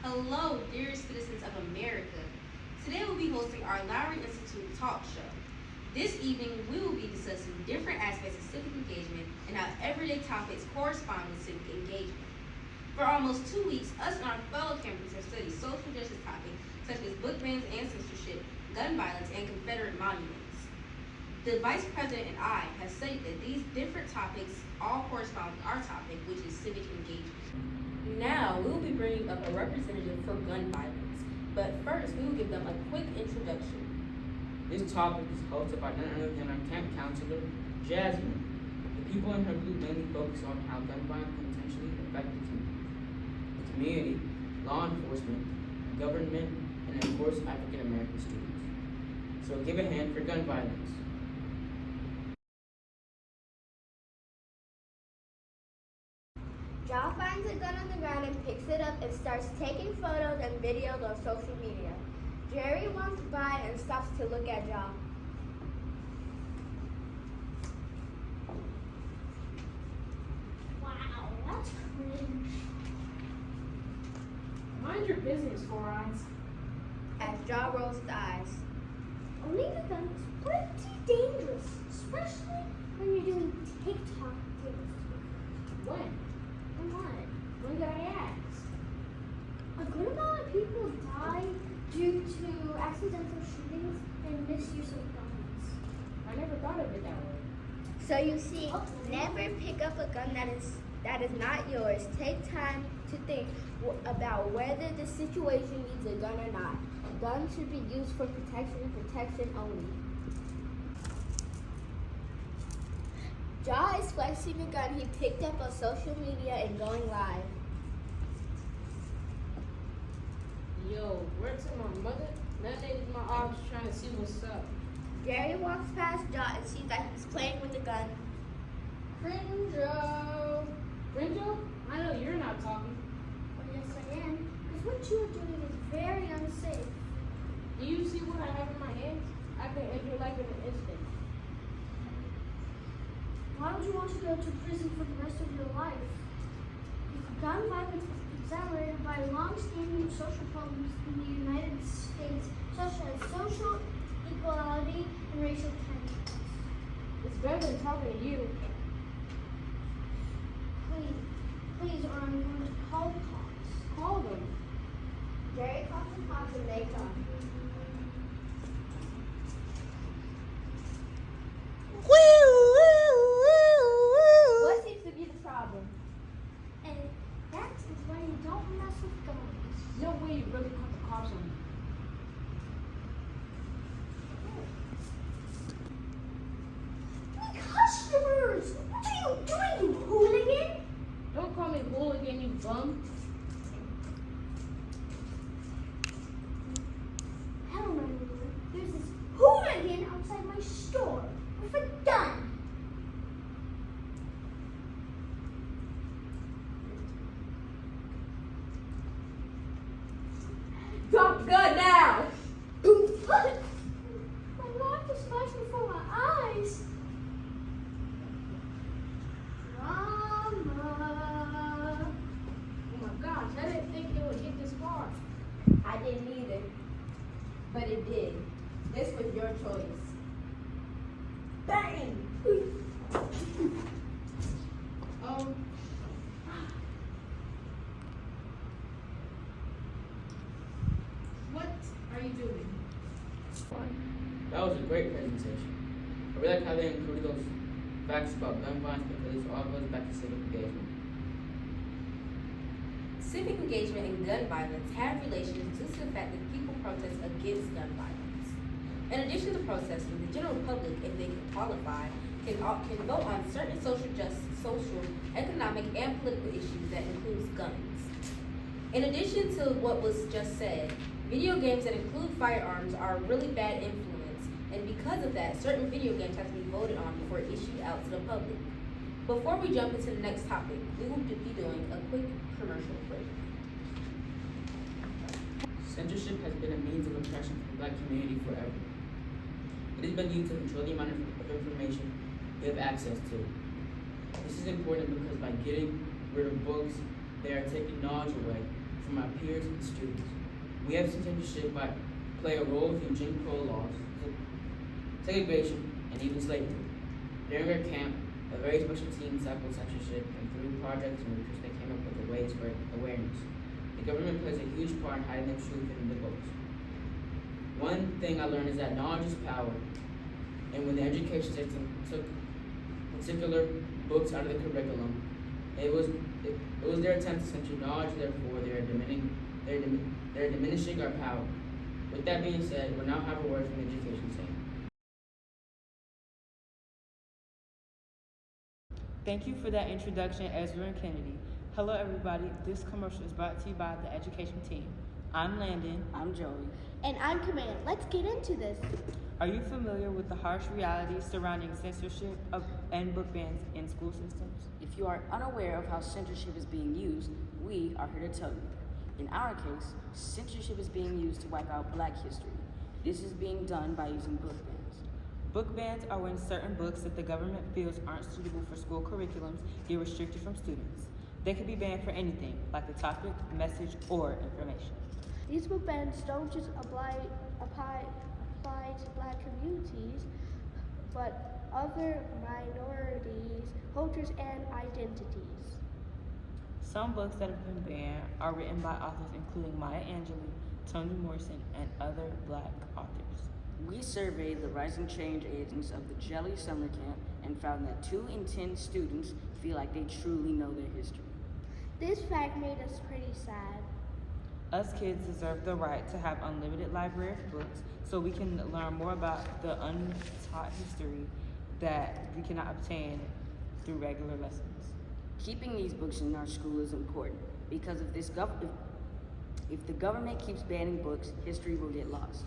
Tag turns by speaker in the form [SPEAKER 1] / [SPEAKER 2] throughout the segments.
[SPEAKER 1] Hello, dear citizens of America. Today we'll be hosting our Lowery Institute talk show. This evening, we will be discussing different aspects of civic engagement and how everyday topics correspond with civic engagement. For almost 2 weeks, us and our fellow campers have studied social justice topics such as book bans and censorship, gun violence, and Confederate monuments. The Vice President and I have studied that these different topics all correspond with our topic, which is civic engagement. Now, we will be bringing up a representative for gun violence, but first, we will give them a quick introduction.
[SPEAKER 2] This topic is hosted by none other than our camp counselor, Jasmine. The people in her group mainly focus on how gun violence can potentially affect the community, law enforcement, government, and of course, African American students. So give a hand for gun violence.
[SPEAKER 3] Joie finds a gun on the ground and picks it up and starts taking photos and videos on social media. Jerry walks by and stops to look at Joie.
[SPEAKER 4] Wow, that's cringe.
[SPEAKER 5] Mind your business, Four Eyes.
[SPEAKER 3] As Joie rolls the eyes.
[SPEAKER 4] Owning a gun is pretty dangerous, especially when you're doing TikTok things.
[SPEAKER 5] When?
[SPEAKER 4] And what?
[SPEAKER 5] When did I ask?
[SPEAKER 4] A good amount of people die due to accidental shootings and misuse of guns.
[SPEAKER 5] I never thought of it that way.
[SPEAKER 3] So you see, never pick up a gun that is not yours. Take time to think about whether the situation needs a gun or not. Guns should be used for protection and protection only. Joie is flexing a gun he picked up on social media and going live.
[SPEAKER 5] Yo, word to my mother. That is my ops trying to see what's up.
[SPEAKER 3] Jerry walks past Joie and sees that he's playing with the gun.
[SPEAKER 5] Cringo. Cringo? I know you're not talking.
[SPEAKER 4] Well, yes, I am. Because what you are doing is very unsafe.
[SPEAKER 5] Do you see what I have in my hands? I can end your life in an instant.
[SPEAKER 4] Why would you want to go to prison for the rest of your life? Gun violence is exaggerated by long-standing social problems in the United States, such as social equality and racial tensions.
[SPEAKER 5] It's better than talking to you.
[SPEAKER 4] Please, or I'm going to call the cops.
[SPEAKER 5] Call them.
[SPEAKER 3] Jerry calls the cops and they come. What seems to be the problem?
[SPEAKER 4] And that is why you don't mess with guns.
[SPEAKER 5] No way you really caught the cops on me.
[SPEAKER 4] My customers! What are you doing, you hooligan?
[SPEAKER 5] Don't call me hooligan, you bum.
[SPEAKER 4] Hell no, there's this hooligan outside my store with a gun.
[SPEAKER 3] Drop the gun now!
[SPEAKER 4] What? My life is flashing before my eyes. Mama.
[SPEAKER 5] Oh my gosh, I didn't think it would get this far.
[SPEAKER 3] I didn't either. But it did. This was your choice. Bang!
[SPEAKER 5] What are you doing?
[SPEAKER 2] That was a great presentation. I really like how they included those facts about gun violence because it all goes back to civic engagement.
[SPEAKER 1] Civic engagement and gun violence have relations due to the fact that people protest against gun violence. In addition to protesting, the general public, if they can qualify, can vote on certain social justice, social, economic, and political issues that includes guns. In addition to what was just said, video games that include firearms are a really bad influence, and because of that, certain video games have to be voted on before issued out to the public. Before we jump into the next topic, we will be doing a quick commercial break.
[SPEAKER 2] Censorship has been a means of oppression for the Black community forever. It has been used to control the amount of information we have access to. This is important because by getting rid of books, they are taking knowledge away from our peers and students. We have censorship play a role in Jim Crow laws, segregation, and even slavery. During our camp, a very special team tackled censorship, and through projects and research they came up with a way to spread awareness. The government plays a huge part in hiding the truth in the books. One thing I learned is that knowledge is power, and when the education system took particular books out of the curriculum, it was their attempt to censor knowledge. Therefore, they're diminishing our power. With that being said, we'll now have a word from the education team.
[SPEAKER 6] Thank you for that introduction, Ezra and Kennedy. Hello, everybody. This commercial is brought to you by the education team. I'm Landen.
[SPEAKER 5] I'm Joie.
[SPEAKER 3] And I'm Kamaya. Let's get into this.
[SPEAKER 6] Are you familiar with the harsh realities surrounding censorship and book bans in school systems?
[SPEAKER 7] If you are unaware of how censorship is being used, we are here to tell you. In our case, censorship is being used to wipe out Black history. This is being done by using book bans.
[SPEAKER 6] Book bans are when certain books that the government feels aren't suitable for school curriculums get restricted from students. They can be banned for anything, like the topic, message, or information.
[SPEAKER 3] These book bans don't just apply to Black communities, but other minorities, cultures, and identities.
[SPEAKER 6] Some books that have been banned are written by authors including Maya Angelou, Toni Morrison, and other Black authors.
[SPEAKER 7] We surveyed the rising change agents of the Jelly Summer Camp and found that 2 in 10 students feel like they truly know their history.
[SPEAKER 3] This fact made us pretty sad.
[SPEAKER 6] Us kids deserve the right to have unlimited library of books so we can learn more about the untaught history that we cannot obtain through regular lessons.
[SPEAKER 7] Keeping these books in our school is important because if the government keeps banning books, history will get lost.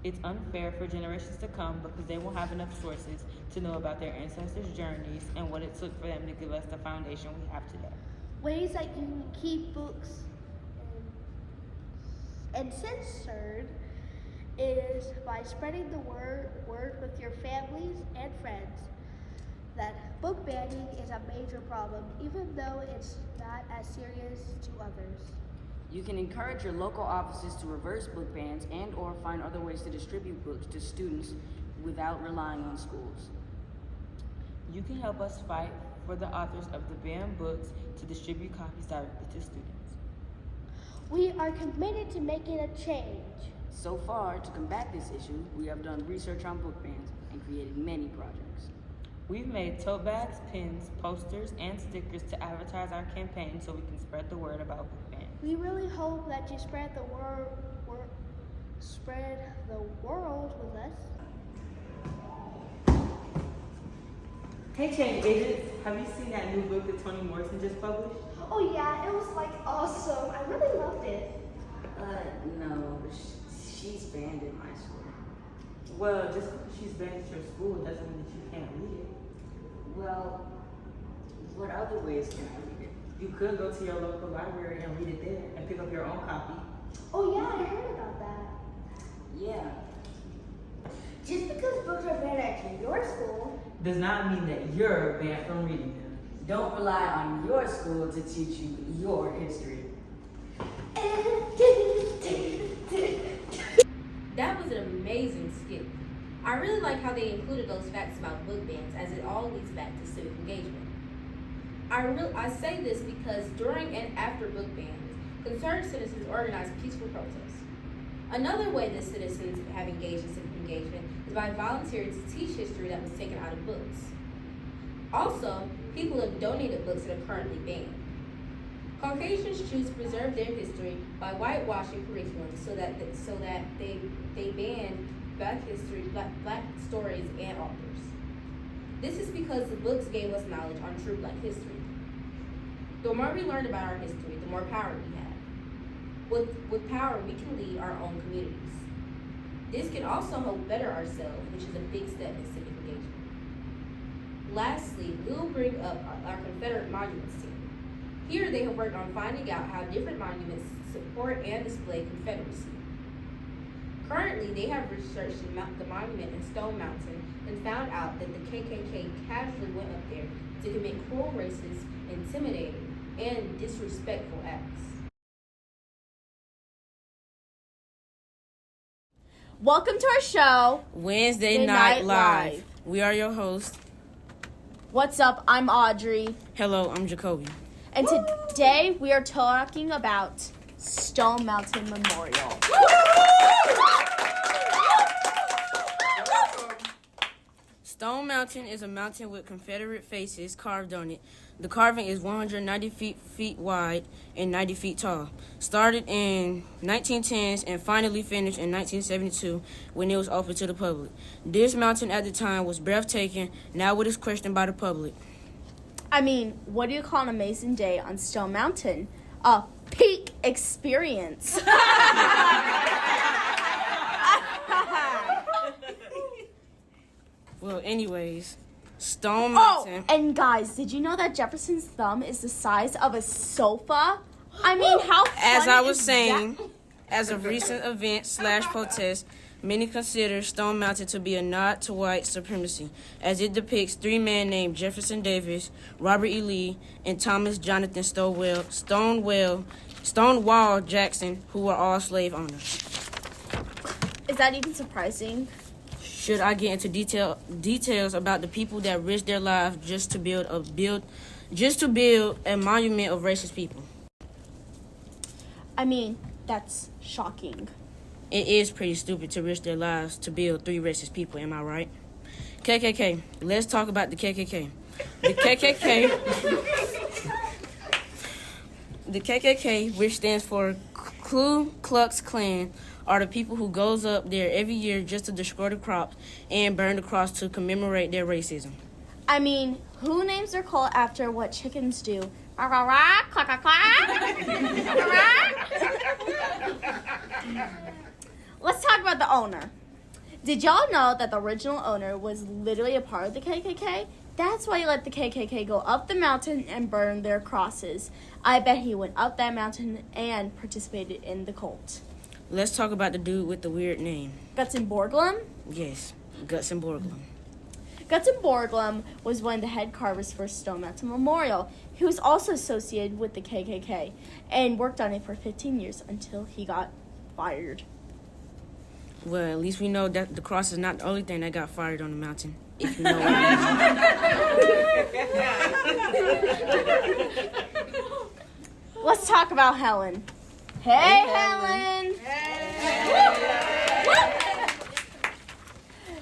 [SPEAKER 6] It's unfair for generations to come because they won't have enough sources to know about their ancestors' journeys and what it took for them to give us the foundation we have today.
[SPEAKER 3] Ways that you can keep books uncensored is by spreading the word with your families and friends that book banning is a major problem, even though it's not as serious to others.
[SPEAKER 7] You can encourage your local offices to reverse book bans and or find other ways to distribute books to students without relying on schools.
[SPEAKER 6] You can help us fight for the authors of the banned books to distribute copies directly to students.
[SPEAKER 3] We are committed to making a change.
[SPEAKER 7] So far, to combat this issue, we have done research on book bans and created many projects.
[SPEAKER 6] We've made tote bags, pins, posters, and stickers to advertise our campaign so we can spread the word about book bans.
[SPEAKER 3] We really hope that you spread the world with us.
[SPEAKER 6] Hey change agents, have you seen that new book that Toni Morrison just published?
[SPEAKER 4] Oh yeah, it was awesome. I really loved it.
[SPEAKER 7] No, she's banned in my school.
[SPEAKER 6] Well, just because she's banned at your school doesn't mean that you can't read it.
[SPEAKER 7] Well, what other ways can I read it?
[SPEAKER 6] You could go to your local library and read it there and pick up your own copy.
[SPEAKER 4] Oh yeah, I heard about that.
[SPEAKER 7] Yeah.
[SPEAKER 4] Just because books are banned at your school
[SPEAKER 6] does not mean that you're banned from reading them.
[SPEAKER 7] Don't rely on your school to teach you your history.
[SPEAKER 1] That was an amazing skit. I really like how they included those facts about book bans, as it all leads back to civic engagement. I say this because during and after book bans, concerned citizens organize peaceful protests. Another way that citizens have engaged in civic engagement is by volunteering to teach history that was taken out of books. Also, people have donated books that are currently banned. Caucasians choose to preserve their history by whitewashing curriculum so that they ban Black history, black stories, and authors. This is because the books gave us knowledge on true Black history. The more we learn about our history, the more power we have. With power, we can lead our own communities. This can also help better ourselves, which is a big step in civic engagement. Lastly, we'll bring up our Confederate monuments team. Here they have worked on finding out how different monuments support and display Confederacy. Currently, they have researched the monument in Stone Mountain and found out that the KKK casually went up there to commit cruel, racist, intimidating, and disrespectful acts.
[SPEAKER 3] Welcome to our show,
[SPEAKER 2] Wednesday Night Live. We are your hosts.
[SPEAKER 3] What's up? I'm Audrey.
[SPEAKER 2] Hello, I'm Jakobi.
[SPEAKER 3] And today we are talking about Stone Mountain Memorial.
[SPEAKER 2] Stone Mountain is a mountain with Confederate faces carved on it. The carving is 190 feet wide and 90 feet tall. Started in 1910s and finally finished in 1972 when it was open to the public. This mountain at the time was breathtaking. Now it is questioned by the public.
[SPEAKER 3] I mean, what do you call an amazing day on Stone Mountain? A peak experience.
[SPEAKER 2] Well, anyways, Stone Mountain.
[SPEAKER 3] Oh, and guys, did you know that Jefferson's thumb is the size of a sofa? I mean, how funny
[SPEAKER 2] As I was
[SPEAKER 3] is
[SPEAKER 2] saying,
[SPEAKER 3] that?
[SPEAKER 2] as a recent event/protest, many consider Stone Mountain to be a nod to white supremacy, as it depicts three men named Jefferson Davis, Robert E. Lee, and Thomas Jonathan Stonewall Jackson, who were all slave owners.
[SPEAKER 3] Is that even surprising?
[SPEAKER 2] Should I get into details about the people that risked their lives just to build a monument of racist people?
[SPEAKER 3] I mean, that's shocking.
[SPEAKER 2] It is pretty stupid to risk their lives to build three racist people, am I right? KKK. Let's talk about the KKK. The KKK, which stands for Ku Klux Klan, are the people who goes up there every year just to destroy the crops and burn the cross to commemorate their racism.
[SPEAKER 3] I mean, who names their cult after what chickens do? Let's talk about the owner. Did y'all know that the original owner was literally a part of the KKK? That's why he let the KKK go up the mountain and burn their crosses. I bet he went up that mountain and participated in the cult.
[SPEAKER 2] Let's talk about the dude with the weird name.
[SPEAKER 3] Gutzon Borglum?
[SPEAKER 2] Yes, Gutzon Borglum.
[SPEAKER 3] Gutzon Borglum was one of the head carvers for Stone Mountain Memorial. He was also associated with the KKK and worked on it for 15 years until he got fired.
[SPEAKER 2] Well, at least we know that the cross is not the only thing that got fired on the mountain, if you know what I mean.
[SPEAKER 3] Let's talk about Helen. Hey, Helen!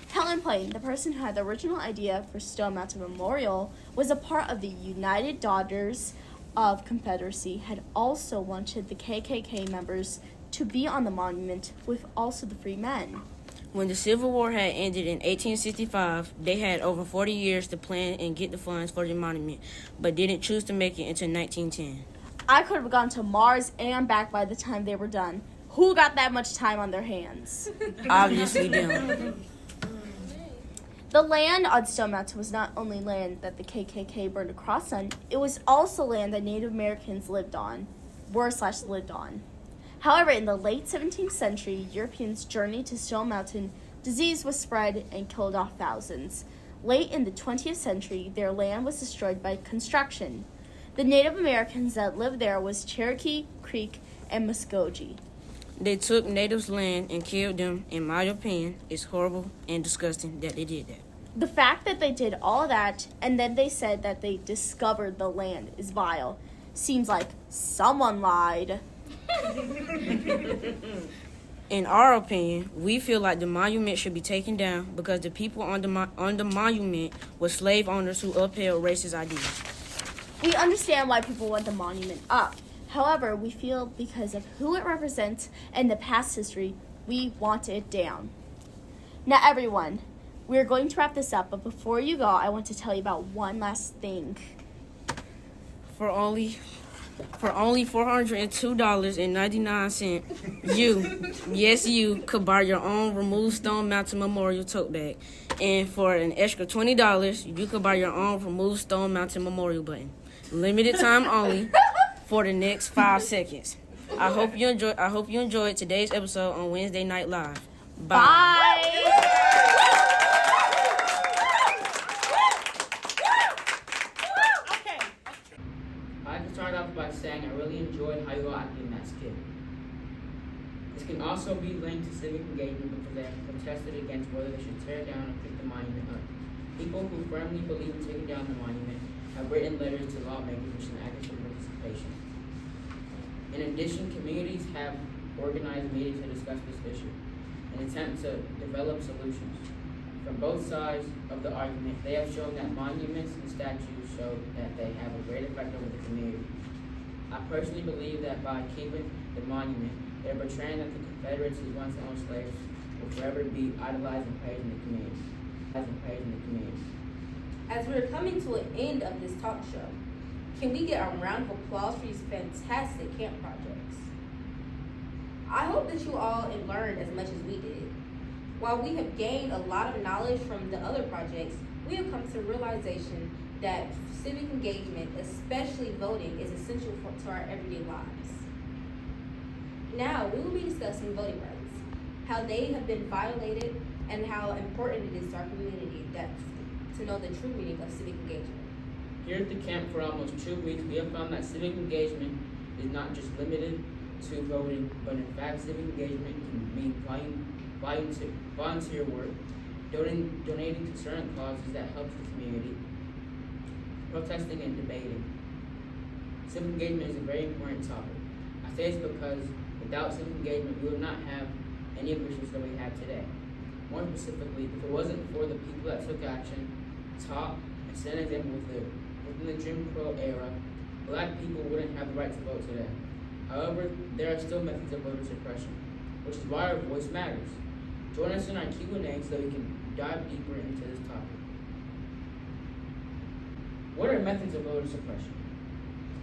[SPEAKER 3] Helen Peyton, the person who had the original idea for Stone Mountain Memorial, was a part of the United Daughters of Confederacy, had also wanted the KKK members to be on the monument with also the free men.
[SPEAKER 2] When the Civil War had ended in 1865, they had over 40 years to plan and get the funds for the monument, but didn't choose to make it until 1910.
[SPEAKER 3] I could have gone to Mars and back by the time they were done. Who got that much time on their hands?
[SPEAKER 2] Obviously them.
[SPEAKER 3] The land on Stone Mountain was not only land that the KKK burned a cross on, it was also land that Native Americans lived on. However, in the late 17th century, Europeans journeyed to Stone Mountain, disease was spread and killed off thousands. Late in the 20th century, their land was destroyed by construction. The Native Americans that lived there was Cherokee, Creek, and Muskogee.
[SPEAKER 2] They took natives' land and killed them. In my opinion, it's horrible and disgusting that they did that.
[SPEAKER 3] The fact that they did all that and then they said that they discovered the land is vile. Seems like someone lied.
[SPEAKER 2] In our opinion, we feel like the monument should be taken down because the people on the monument were slave owners who upheld racist ideas.
[SPEAKER 3] We understand why people want the monument up. However, we feel because of who it represents and the past history, we want it down. Now, everyone, we're going to wrap this up, but before you go, I want to tell you about one last thing.
[SPEAKER 2] For only $402.99, you could buy your own Remove Stone Mountain Memorial tote bag. And for an extra $20, you could buy your own Remove Stone Mountain Memorial button. Limited time only for the next 5 seconds. I hope you enjoyed today's episode on Wednesday Night Live. Bye. I can start off by saying I really enjoyed how you all acted in that skit. This can also be linked to civic engagement because they have protested against whether they should tear down or pick the monument up. People who firmly believe in taking down the monument have written letters to lawmakers which an active participation. In addition, communities have organized meetings to discuss this issue in an attempt to develop solutions. From both sides of the argument, they have shown that monuments and statues show that they have a great effect over the community. I personally believe that by keeping the monument, they are portraying that the Confederates who once owned slaves will forever be idolized and praised in the community.
[SPEAKER 1] As we're coming to an end of this talk show, can we get a round of applause for these fantastic camp projects? I hope that you all have learned as much as we did. While we have gained a lot of knowledge from the other projects, we have come to the realization that civic engagement, especially voting, is essential to our everyday lives. Now, we will be discussing voting rights, how they have been violated, and how important it is to our community to know the true meaning of civic engagement.
[SPEAKER 2] Here at the camp for almost 2 weeks, we have found that civic engagement is not just limited to voting, but in fact, civic engagement can mean volunteer work, donating to certain causes that help the community, protesting and debating. Civic engagement is a very important topic. I say this because without civic engagement, we would not have any of the issues that we have today. More specifically, if it wasn't for the people that took action, taught, and set an example within the Jim Crow era, Black people wouldn't have the right to vote today. However, there are still methods of voter suppression, which is why our voice matters. Join us in our Q&A so we can dive deeper into this topic. What are methods of voter suppression?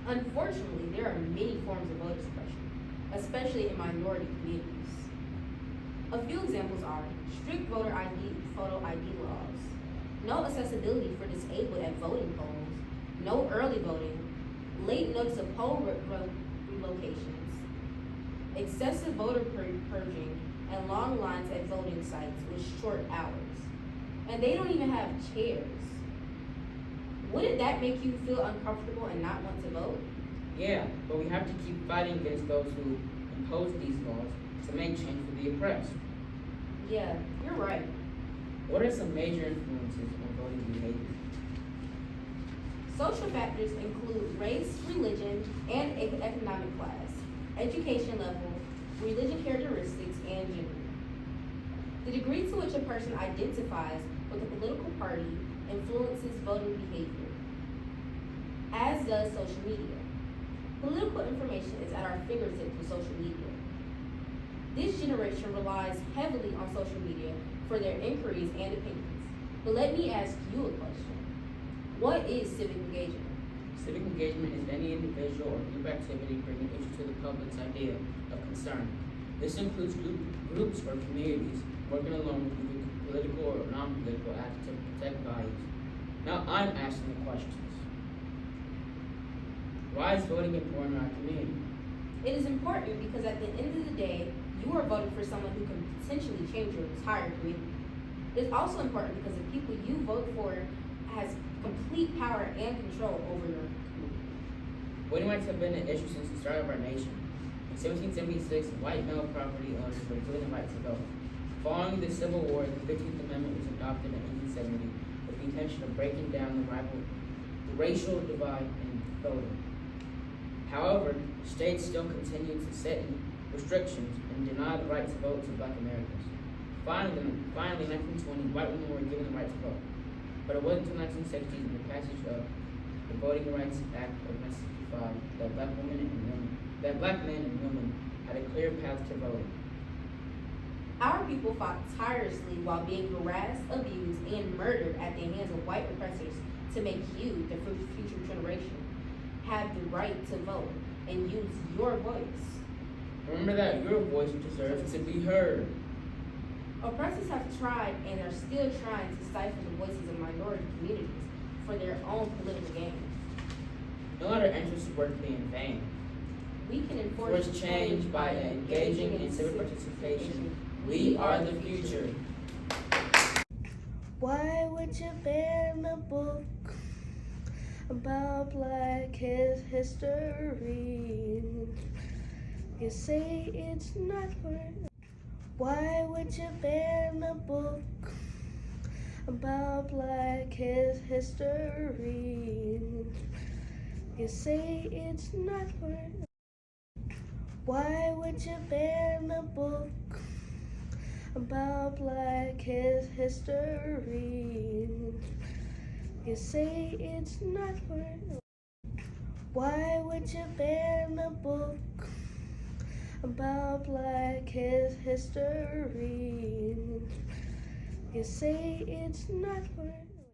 [SPEAKER 1] Unfortunately, there are many forms of voter suppression, especially in minority communities. A few examples are strict photo ID laws, no accessibility for disabled at voting polls, no early voting, late notice of poll relocations, excessive voter purging, and long lines at voting sites with short hours. And they don't even have chairs. Wouldn't that make you feel uncomfortable and not want to vote?
[SPEAKER 2] Yeah, but we have to keep fighting against those who impose these laws to make change for the oppressed.
[SPEAKER 1] Yeah, you're right.
[SPEAKER 2] What are some major influences on voting behavior?
[SPEAKER 1] Social factors include race, religion, and economic class, education level, religion characteristics, and gender. The degree to which a person identifies with a political party influences voting behavior, as does social media. Political information is at our fingertips with social media. This generation relies heavily on social media for their inquiries and opinions. But let me ask you a question. What is civic engagement?
[SPEAKER 2] Civic engagement is any individual or group activity bringing issue to the public's idea of concern. This includes groups or communities working along with either political or non-political acts to protect values. Now I'm asking the questions. Why is voting important in our community?
[SPEAKER 1] It is important because at the end of the day, you are voting for someone who can potentially change your entire community. It is also important because the people you vote for has complete power and control over your community.
[SPEAKER 2] Voting rights have been an issue since the start of our nation. In 1776, white male property owners were given the right to vote. Following the Civil War, the 15th Amendment was adopted in 1870 with the intention of breaking down the racial divide in voting. However, states still continue to set restrictions and deny the right to vote to Black Americans. Finally, in 1920, white women were given the right to vote. But it wasn't until 1960s and the passage of the Voting Rights Act of 1965 that Black men and women had a clear path to voting.
[SPEAKER 1] Our people fought tirelessly while being harassed, abused, and murdered at the hands of white oppressors to make you, the future generation, have the right to vote and use your voice.
[SPEAKER 2] Remember that your voice deserves to be heard.
[SPEAKER 1] Oppressors have tried and are still trying to stifle the voices of minority communities for their own political gain.
[SPEAKER 2] Don't let our interests work be in vain.
[SPEAKER 1] We can enforce
[SPEAKER 2] change by engaging in civic participation. We are the future.
[SPEAKER 3] Why would you ban a book about Black history?
[SPEAKER 8] You say it's not fun. Why would you ban a book about Black history? You say it's not fun. Why would you ban a book about Black history? You say it's not fun. Why would you ban a book about Black history? You say it's not fun.